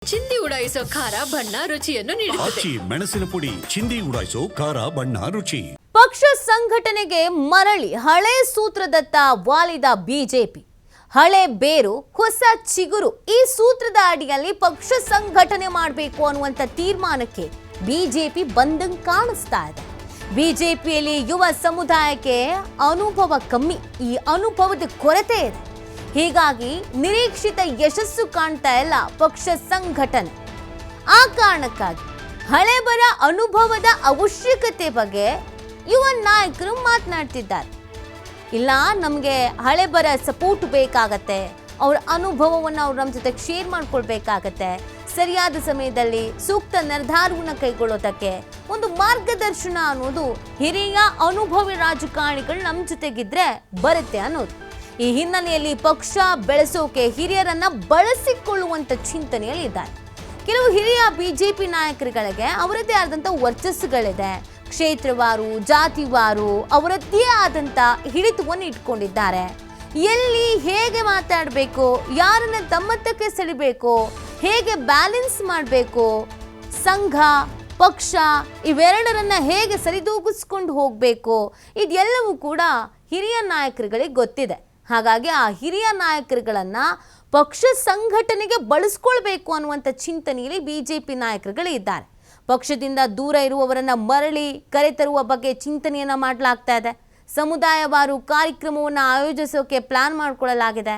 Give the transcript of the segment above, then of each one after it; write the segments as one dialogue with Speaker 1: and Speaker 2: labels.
Speaker 1: ಚಿಂದಿ ಉಡಾಯಿಸೋ ಖಾರ ಬಣ್ಣ ರುಚಿಯನ್ನು ನೀಡುತ್ತದೆ.
Speaker 2: ಮೆಣಸಿನ ಪುಡಿ ಚಿಂದಿ ಉಡಾಯಿಸೋ ಖಾರ ಬಣ್ಣ ರುಚಿ.
Speaker 3: ಪಕ್ಷ ಸಂಘಟನೆಗೆ ಮರಳಿ ಹಳೆ ಸೂತ್ರದತ್ತ ವಾಲಿದ ಬಿಜೆಪಿ. ಹಳೆ ಬೇರು ಹೊಸ ಚಿಗುರು ಈ ಸೂತ್ರದ ಅಡಿಯಲ್ಲಿ ಪಕ್ಷ ಸಂಘಟನೆ ಮಾಡಬೇಕು ಅನ್ನುವಂಥ ತೀರ್ಮಾನಕ್ಕೆ ಬಿಜೆಪಿ ಬಂದಂಗೆ ಕಾಣಿಸ್ತಾ ಇದೆ. ಬಿಜೆಪಿಯಲ್ಲಿ ಯುವ ಸಮುದಾಯಕ್ಕೆ ಅನುಭವ ಕಮ್ಮಿ, ಈ ಅನುಭವದ ಕೊರತೆ ಇದೆ. ಹೀಗಾಗಿ ನಿರೀಕ್ಷಿತ ಯಶಸ್ಸು ಕಾಣ್ತಾ ಇಲ್ಲ ಪಕ್ಷ ಸಂಘಟನೆ. ಆ ಕಾರಣಕ್ಕಾಗಿ ಹಳೆ ಬರ ಅನುಭವದ ಅವಶ್ಯಕತೆ ಬಗ್ಗೆ ಯುವ ನಾಯಕರು ಮಾತನಾಡ್ತಿದ್ದಾರೆ. ಇಲ್ಲ, ನಮಗೆ ಹಳೆ ಬರ ಸಪೋರ್ಟ್ ಬೇಕಾಗತ್ತೆ, ಅವ್ರ ಅನುಭವವನ್ನು ಅವ್ರು ನಮ್ಮ ಜೊತೆ ಶೇರ್ ಮಾಡ್ಕೊಳ್ಬೇಕಾಗತ್ತೆ, ಸರಿಯಾದ ಸಮಯದಲ್ಲಿ ಸೂಕ್ತ ನಿರ್ಧಾರವನ್ನು ಕೈಗೊಳ್ಳೋದಕ್ಕೆ ಒಂದು ಮಾರ್ಗದರ್ಶನ ಅನ್ನೋದು ಹಿರಿಯ ಅನುಭವಿ ರಾಜಕಾರಣಿಗಳು ನಮ್ಮ ಜೊತೆಗಿದ್ರೆ ಬರುತ್ತೆ ಅನ್ನೋದು. ಈ ಹಿನ್ನೆಲೆಯಲ್ಲಿ ಪಕ್ಷ ಬೆಳೆಸೋಕೆ ಹಿರಿಯರನ್ನ ಬಳಸಿಕೊಳ್ಳುವಂತ ಚಿಂತನೆಯಲ್ಲಿ ಇದ್ದಾರೆ. ಕೆಲವು ಹಿರಿಯ ಬಿಜೆಪಿ ನಾಯಕರುಗಳಿಗೆ ಅವರದ್ದೇ ಆದಂಥ ವರ್ಚಸ್ಸುಗಳಿದೆ. ಕ್ಷೇತ್ರವಾರು, ಜಾತಿವಾರು ಅವರದ್ದೇ ಆದಂಥ ಹಿಡಿತವನ್ನು ಇಟ್ಕೊಂಡಿದ್ದಾರೆ. ಎಲ್ಲಿ ಹೇಗೆ ಮಾತಾಡಬೇಕು, ಯಾರನ್ನ ತಮ್ಮತ್ತಕ್ಕೆ ಸೆಳಿಬೇಕು, ಹೇಗೆ ಬ್ಯಾಲೆನ್ಸ್ ಮಾಡಬೇಕು, ಸಂಘ ಪಕ್ಷ ಇವೆರಡರನ್ನ ಹೇಗೆ ಸರಿದೂಗಿಸ್ಕೊಂಡು ಹೋಗಬೇಕು, ಇದೆಲ್ಲವೂ ಕೂಡ ಹಿರಿಯ ನಾಯಕರುಗಳಿಗೆ ಗೊತ್ತಿದೆ. ಹಾಗಾಗಿ ಆ ಹಿರಿಯ ನಾಯಕರುಗಳನ್ನ ಪಕ್ಷ ಸಂಘಟನೆಗೆ ಬಳಸ್ಕೊಳ್ಬೇಕು ಅನ್ನುವಂಥ ಚಿಂತನೆಯಲ್ಲಿ ಬಿಜೆಪಿ ನಾಯಕರುಗಳು ಇದ್ದಾರೆ. ಪಕ್ಷದಿಂದ ದೂರ ಇರುವವರನ್ನ ಮರಳಿ ಕರೆತರುವ ಬಗ್ಗೆ ಚಿಂತನೆಯನ್ನ ಮಾಡಲಾಗ್ತಾ ಇದೆ. ಸಮುದಾಯವಾರು ಕಾರ್ಯಕ್ರಮವನ್ನು ಆಯೋಜಿಸೋಕೆ ಪ್ಲಾನ್ ಮಾಡಿಕೊಳ್ಳಲಾಗಿದೆ.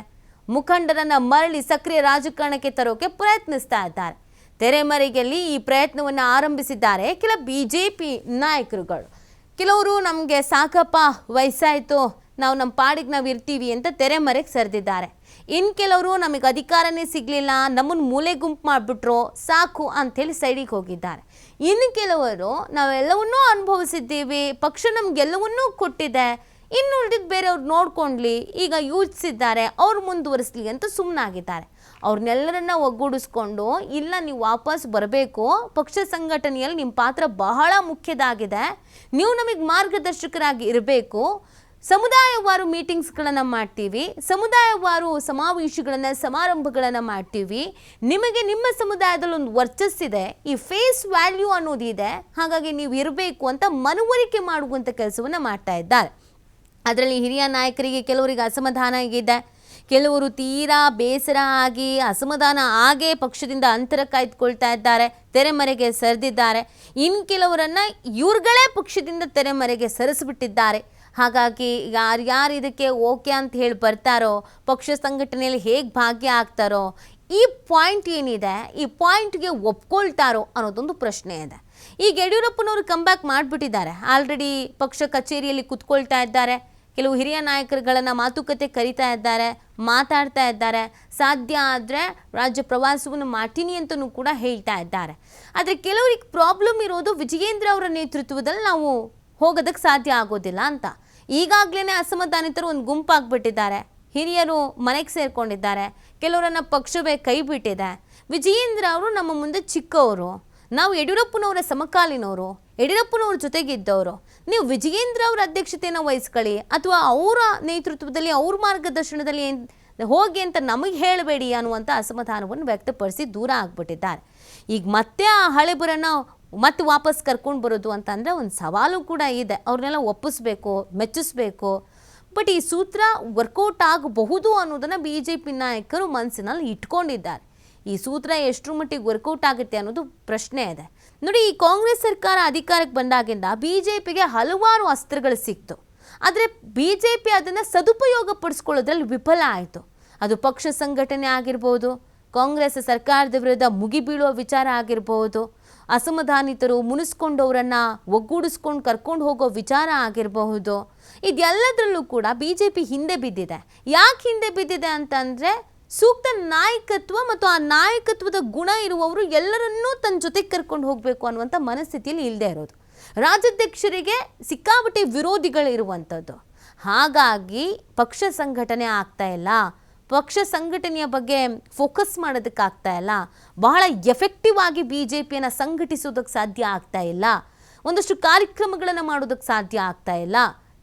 Speaker 3: ಮುಖಂಡರನ್ನ ಮರಳಿ ಸಕ್ರಿಯ ರಾಜಕಾರಣಕ್ಕೆ ತರೋಕೆ ಪ್ರಯತ್ನಿಸ್ತಾ ಇದ್ದಾರೆ. ತೆರೆಮರೆಯಲ್ಲಿ ಈ ಪ್ರಯತ್ನವನ್ನು ಆರಂಭಿಸಿದ್ದಾರೆ ಕೆಲ ಬಿಜೆಪಿ ನಾಯಕರುಗಳು. ಕೆಲವರು ನಮಗೆ ಸಾಕಪ್ಪ, ವಯಸ್ಸಾಯಿತು, ನಾವು ನಮ್ಮ ಪಾಡಿಗೆ ನಾವು ಇರ್ತೀವಿ ಅಂತ ತೆರೆಮರೆಗೆ ಸರಿದಿದ್ದಾರೆ. ಇನ್ನು ಕೆಲವರು ನಮಗೆ ಅಧಿಕಾರನೇ ಸಿಗಲಿಲ್ಲ, ನಮ್ಮನ್ನು ಮೂಲೆ ಗುಂಪು ಮಾಡಿಬಿಟ್ರು ಸಾಕು ಅಂಥೇಳಿ ಸೈಡಿಗೆ ಹೋಗಿದ್ದಾರೆ. ಇನ್ನು ಕೆಲವರು ನಾವೆಲ್ಲವನ್ನೂ ಅನುಭವಿಸಿದ್ದೀವಿ, ಪಕ್ಷ ನಮಗೆಲ್ಲವನ್ನೂ ಕೊಟ್ಟಿದೆ, ಇನ್ನು ಉಳಿದಿದ್ದು ಬೇರೆಯವ್ರು ನೋಡ್ಕೊಂಡ್ಲಿ, ಈಗ ಯೋಚಿಸಿದ್ದಾರೆ ಅವ್ರು ಮುಂದುವರಿಸಲಿ ಅಂತ ಸುಮ್ಮನಾಗಿದ್ದಾರೆ. ಅವ್ರನ್ನೆಲ್ಲರನ್ನ ಒಗ್ಗೂಡಿಸ್ಕೊಂಡು ಇಲ್ಲ, ನೀವು ವಾಪಸ್ ಬರಬೇಕು, ಪಕ್ಷ ಸಂಘಟನೆಯಲ್ಲಿ ನಿಮ್ಮ ಪಾತ್ರ ಬಹಳ ಮುಖ್ಯದಾಗಿದೆ, ನೀವು ನಮಗೆ ಮಾರ್ಗದರ್ಶಕರಾಗಿ ಇರಬೇಕು, ಸಮುದಾಯವಾರು ಮೀಟಿಂಗ್ಸ್ಗಳನ್ನು ಮಾಡ್ತೀವಿ, ಸಮುದಾಯವಾರು ಸಮಾವೇಶಗಳನ್ನು ಸಮಾರಂಭಗಳನ್ನು ಮಾಡ್ತೀವಿ, ನಿಮಗೆ ನಿಮ್ಮ ಸಮುದಾಯದಲ್ಲಿ ಒಂದು ವರ್ಚಸ್ಸಿದೆ, ಈ ಫೇಸ್ ವ್ಯಾಲ್ಯೂ ಅನ್ನೋದಿದೆ, ಹಾಗಾಗಿ ನೀವು ಇರಬೇಕು ಅಂತ ಮನವರಿಕೆ ಮಾಡುವಂಥ ಕೆಲಸವನ್ನು ಮಾಡ್ತಾ ಇದ್ದಾರೆ. ಅದರಲ್ಲಿ ಹಿರಿಯ ನಾಯಕರಿಗೆ ಕೆಲವರಿಗೆ ಅಸಮಾಧಾನ ಇದೆ, ಕೆಲವರು ತೀರಾ ಬೇಸರ ಆಗಿ ಅಸಮಾಧಾನ ಆಗೇ ಪಕ್ಷದಿಂದ ಅಂತರ ಕಾಯ್ದುಕೊಳ್ತಾ ಇದ್ದಾರೆ, ತೆರೆಮರೆಗೆ ಸರಿದಿದ್ದಾರೆ. ಇನ್ನು ಕೆಲವರನ್ನು ಇವ್ರುಗಳೇ ಪಕ್ಷದಿಂದ ತೆರೆಮರೆಗೆ ಸರಿಸಿಬಿಟ್ಟಿದ್ದಾರೆ. ಹಾಗಾಗಿ ಯಾರ್ಯಾರು ಇದಕ್ಕೆ ಓಕೆ ಅಂತ ಹೇಳಿ ಬರ್ತಾರೋ, ಪಕ್ಷ ಸಂಘಟನೆಯಲ್ಲಿ ಹೇಗೆ ಭಾಗ್ಯ ಆಗ್ತಾರೋ, ಈ ಪಾಯಿಂಟ್ ಏನಿದೆ ಈ ಪಾಯಿಂಟ್ಗೆ ಒಪ್ಕೊಳ್ತಾರೋ ಅನ್ನೋದೊಂದು ಪ್ರಶ್ನೆ ಇದೆ. ಈಗ ಯಡಿಯೂರಪ್ಪನವರು ಕಂಬ್ಯಾಕ್ ಮಾಡಿಬಿಟ್ಟಿದ್ದಾರೆ. ಆಲ್ರೆಡಿ ಪಕ್ಷ ಕಚೇರಿಯಲ್ಲಿ ಕುತ್ಕೊಳ್ತಾ ಇದ್ದಾರೆ. ಕೆಲವು ಹಿರಿಯ ನಾಯಕರುಗಳನ್ನು ಮಾತುಕತೆ ಕರೀತಾ ಇದ್ದಾರೆ, ಮಾತಾಡ್ತಾ ಇದ್ದಾರೆ. ಸಾಧ್ಯ ಆದರೆ ರಾಜ್ಯ ಪ್ರವಾಸವನ್ನು ಮಾಡ್ತೀನಿ ಅಂತಲೂ ಕೂಡ ಹೇಳ್ತಾ ಇದ್ದಾರೆ. ಆದರೆ ಕೆಲವರಿಗೆ ಪ್ರಾಬ್ಲಮ್ ಇರೋದು ವಿಜಯೇಂದ್ರ ಅವರ ನೇತೃತ್ವದಲ್ಲಿ ನಾವು ಹೋಗೋದಕ್ಕೆ ಸಾಧ್ಯ ಆಗೋದಿಲ್ಲ ಅಂತ. ಈಗಾಗಲೇ ಅಸಮಾಧಾನಿತರು ಒಂದು ಗುಂಪಾಗ್ಬಿಟ್ಟಿದ್ದಾರೆ. ಹಿರಿಯರು ಮನೆಗೆ ಸೇರ್ಕೊಂಡಿದ್ದಾರೆ. ಕೆಲವರನ್ನ ಪಕ್ಷವೇ ಕೈ ಬಿಟ್ಟಿದೆ. ವಿಜಯೇಂದ್ರ ಅವರು ನಮ್ಮ ಮುಂದೆ ಚಿಕ್ಕವರು, ನಾವು ಯಡಿಯೂರಪ್ಪನವರ ಸಮಕಾಲೀನವರು, ಯಡಿಯೂರಪ್ಪನವ್ರ ಜೊತೆಗಿದ್ದವರು. ನೀವು ವಿಜಯೇಂದ್ರ ಅವರ ಅಧ್ಯಕ್ಷತೆಯನ್ನು ವಹಿಸ್ಕೊಳ್ಳಿ, ಅಥವಾ ಅವರ ನೇತೃತ್ವದಲ್ಲಿ ಅವ್ರ ಮಾರ್ಗದರ್ಶನದಲ್ಲಿ ಹೋಗಿ ಅಂತ ನಮಗೆ ಹೇಳಬೇಡಿ ಅನ್ನುವಂಥ ಅಸಮಾಧಾನವನ್ನು ವ್ಯಕ್ತಪಡಿಸಿ ದೂರ ಆಗ್ಬಿಟ್ಟಿದ್ದಾರೆ. ಈಗ ಮತ್ತೆ ಆ ಹಳೆ ಬರನ್ನ ಮತ್ತೆ ವಾಪಸ್ ಕರ್ಕೊಂಡು ಬರೋದು ಅಂತಂದರೆ ಒಂದು ಸವಾಲು ಕೂಡ ಇದೆ. ಅವ್ರನ್ನೆಲ್ಲ ಒಪ್ಪಿಸ್ಬೇಕು, ಮೆಚ್ಚಿಸ್ಬೇಕು. ಬಟ್ ಈ ಸೂತ್ರ ವರ್ಕೌಟ್ ಆಗಬಹುದು ಅನ್ನೋದನ್ನು ಬಿಜೆಪಿ ನಾಯಕರು ಮನಸ್ಸಿನಲ್ಲಿ ಇಟ್ಕೊಂಡಿದ್ದಾರೆ. ಈ ಸೂತ್ರ ಎಷ್ಟರ ಮಟ್ಟಿಗೆ ವರ್ಕೌಟ್ ಆಗುತ್ತೆ ಅನ್ನೋದು ಪ್ರಶ್ನೆ ಇದೆ. ನೋಡಿ, ಈ ಕಾಂಗ್ರೆಸ್ ಸರ್ಕಾರ ಅಧಿಕಾರಕ್ಕೆ ಬಂದಾಗಿಂದ ಬಿಜೆಪಿಗೆ ಹಲವಾರು ಅಸ್ತ್ರಗಳು ಸಿಕ್ತು. ಆದರೆ ಬಿಜೆಪಿ ಅದನ್ನು ಸದುಪಯೋಗ ಪಡಿಸ್ಕೊಳ್ಳೋದ್ರಲ್ಲಿ ವಿಫಲ ಆಯಿತು. ಅದು ಪಕ್ಷ ಸಂಘಟನೆ ಆಗಿರ್ಬೋದು, ಕಾಂಗ್ರೆಸ್ ಸರ್ಕಾರದ ವಿರುದ್ಧ ಮುಗಿಬೀಳುವ ವಿಚಾರ ಆಗಿರ್ಬೋದು, ಅಸಮಾಧಾನಿತರು ಮುನಿಸ್ಕೊಂಡವರನ್ನು ಒಗ್ಗೂಡಿಸ್ಕೊಂಡು ಕರ್ಕೊಂಡು ಹೋಗೋ ವಿಚಾರ ಆಗಿರಬಹುದು. ಇದೆಲ್ಲದರಲ್ಲೂ ಕೂಡ ಬಿಜೆಪಿ ಹಿಂದೆ ಬಿದ್ದಿದೆ. ಯಾಕೆ ಹಿಂದೆ ಬಿದ್ದಿದೆ ಅಂತಂದರೆ, ಸೂಕ್ತ ನಾಯಕತ್ವ ಮತ್ತು ಆ ನಾಯಕತ್ವದ ಗುಣ ಇರುವವರು ಎಲ್ಲರನ್ನೂ ತನ್ನ ಜೊತೆಗೆ ಕರ್ಕೊಂಡು ಹೋಗಬೇಕು ಅನ್ನುವಂಥ ಮನಸ್ಥಿತಿಯಲ್ಲಿ ಇಲ್ಲದೆ ಇರೋದು. ರಾಜ್ಯಾಧ್ಯಕ್ಷರಿಗೆ ಸಿಕ್ಕಾಪಟ್ಟೆ ವಿರೋಧಿಗಳಿರುವಂಥದ್ದು. ಹಾಗಾಗಿ ಪಕ್ಷ ಸಂಘಟನೆ ಆಗ್ತಾ ಇಲ್ಲ, ಪಕ್ಷ ಸಂಘಟನೆಯ ಬಗ್ಗೆ ಫೋಕಸ್ ಮಾಡೋದಕ್ಕಾಗ್ತಾ ಇಲ್ಲ, ಬಹಳ ಎಫೆಕ್ಟಿವ್ ಆಗಿ ಬಿಜೆಪಿಯನ್ನು ಸಂಘಟಿಸೋದಕ್ಕೆ ಸಾಧ್ಯ ಆಗ್ತಾ ಇಲ್ಲ, ಒಂದಷ್ಟು ಕಾರ್ಯಕ್ರಮಗಳನ್ನು ಮಾಡೋದಕ್ಕೆ ಸಾಧ್ಯ ಆಗ್ತಾ ಇಲ್ಲ.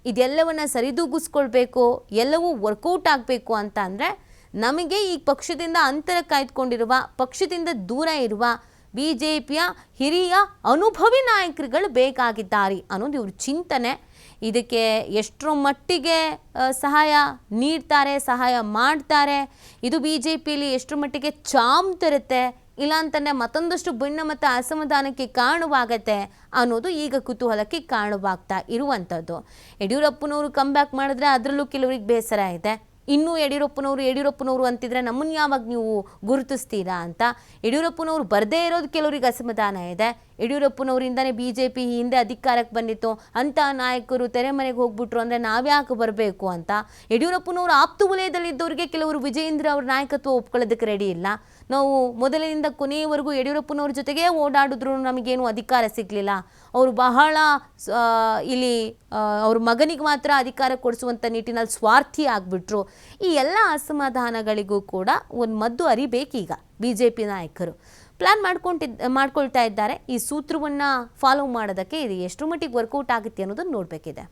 Speaker 3: ಇದೆಲ್ಲವನ್ನು ಸರಿದೂಗಿಸ್ಕೊಳ್ಬೇಕು, ಎಲ್ಲವೂ ವರ್ಕೌಟ್ ಆಗಬೇಕು ಅಂತ ಅಂದರೆ ನಮಗೆ ಈ ಪಕ್ಷದಿಂದ ಅಂತರ ಕಾಯ್ದುಕೊಂಡಿರುವ, ಪಕ್ಷದಿಂದ ದೂರ ಇರುವ BJPಯ ಹಿರಿಯ ಅನುಭವಿ ನಾಯಕರುಗಳು ಬೇಕಾಗಿದ್ದಾರೆ ಅನ್ನೋದು ಇವ್ರ ಚಿಂತನೆ. ಇದಕ್ಕೆ ಎಷ್ಟರ ಮಟ್ಟಿಗೆ ಸಹಾಯ ನೀಡ್ತಾರೆ, ಸಹಾಯ ಮಾಡ್ತಾರೆ, ಇದು BJPಯಲ್ಲಿ ಎಷ್ಟರ ಮಟ್ಟಿಗೆ ಚಾಮ್ ತರುತ್ತೆ, ಇಲ್ಲಾಂತಂದರೆ ಮತ್ತೊಂದಷ್ಟು ಭಿನ್ನಮತ ಅಸಮಾಧಾನಕ್ಕೆ ಕಾರಣವಾಗತ್ತೆ ಅನ್ನೋದು ಈಗ ಕುತೂಹಲಕ್ಕೆ ಕಾರಣವಾಗ್ತಾ ಇರುವಂಥದ್ದು. ಯಡಿಯೂರಪ್ಪನವರು ಕಮ್ಬ್ಯಾಕ್ ಮಾಡಿದ್ರೆ ಅದರಲ್ಲೂ ಕೆಲವರಿಗೆ ಬೇಸರ ಇದೆ. ಇನ್ನೂ ಯಡಿಯೂರಪ್ಪನವರು ಅಂತಿದ್ರೆ ನಮ್ಮನ್ನು ಯಾವಾಗ ನೀವು ಗುರುತಿಸ್ತೀರಾ ಅಂತ. ಯಡಿಯೂರಪ್ಪನವರು ಬರದೇ ಇರೋದು ಕೆಲವರಿಗೆ ಅಸಮಾಧಾನ ಇದೆ. ಯಡಿಯೂರಪ್ಪನವರಿಂದನೇ BJP ಹಿಂದೆ ಅಧಿಕಾರಕ್ಕೆ ಬಂದಿತ್ತು, ಅಂಥ ನಾಯಕರು ತೆರೆಮನೆಗೆ ಹೋಗ್ಬಿಟ್ರು ಅಂದರೆ ನಾವ್ಯಾಕೆ ಬರಬೇಕು ಅಂತ. ಯಡಿಯೂರಪ್ಪನವರು ಆಪ್ತ ವಲಯದಲ್ಲಿದ್ದವರಿಗೆ ಕೆಲವರು ವಿಜಯೇಂದ್ರ ಅವ್ರ ನಾಯಕತ್ವ ಒಪ್ಕೊಳ್ಳೋದಕ್ಕೆ ರೆಡಿ ಇಲ್ಲ. ನಾವು ಮೊದಲಿನಿಂದ ಕೊನೆಯವರೆಗೂ ಯಡಿಯೂರಪ್ಪನವ್ರ ಜೊತೆಗೇ ಓಡಾಡಿದ್ರು ನಮಗೇನು ಅಧಿಕಾರ ಸಿಗಲಿಲ್ಲ, ಅವರು ಬಹಳ ಇಲ್ಲಿ ಅವ್ರ ಮಗನಿಗೆ ಮಾತ್ರ ಅಧಿಕಾರ ಕೊಡಿಸುವಂಥ ನಿಟ್ಟಿನಲ್ಲಿ ಸ್ವಾರ್ಥಿ ಆಗಿಬಿಟ್ರು. ಈ ಎಲ್ಲ ಅಸಮಾಧಾನಗಳಿಗೂ ಕೂಡ ಒಂದು ಮದ್ದು ಅರಿಬೇಕೀಗ BJP ನಾಯಕರು. ಪ್ಲ್ಯಾನ್ ಮಾಡ್ಕೊಳ್ತಾ ಇದ್ದಾರೆ. ಈ ಸೂತ್ರವನ್ನು ಫಾಲೋ ಮಾಡೋದಕ್ಕೆ ಇದು ಎಷ್ಟು ಮಟ್ಟಿಗೆ ವರ್ಕೌಟ್ ಆಗುತ್ತೆ ಅನ್ನೋದನ್ನು ನೋಡಬೇಕಿದೆ.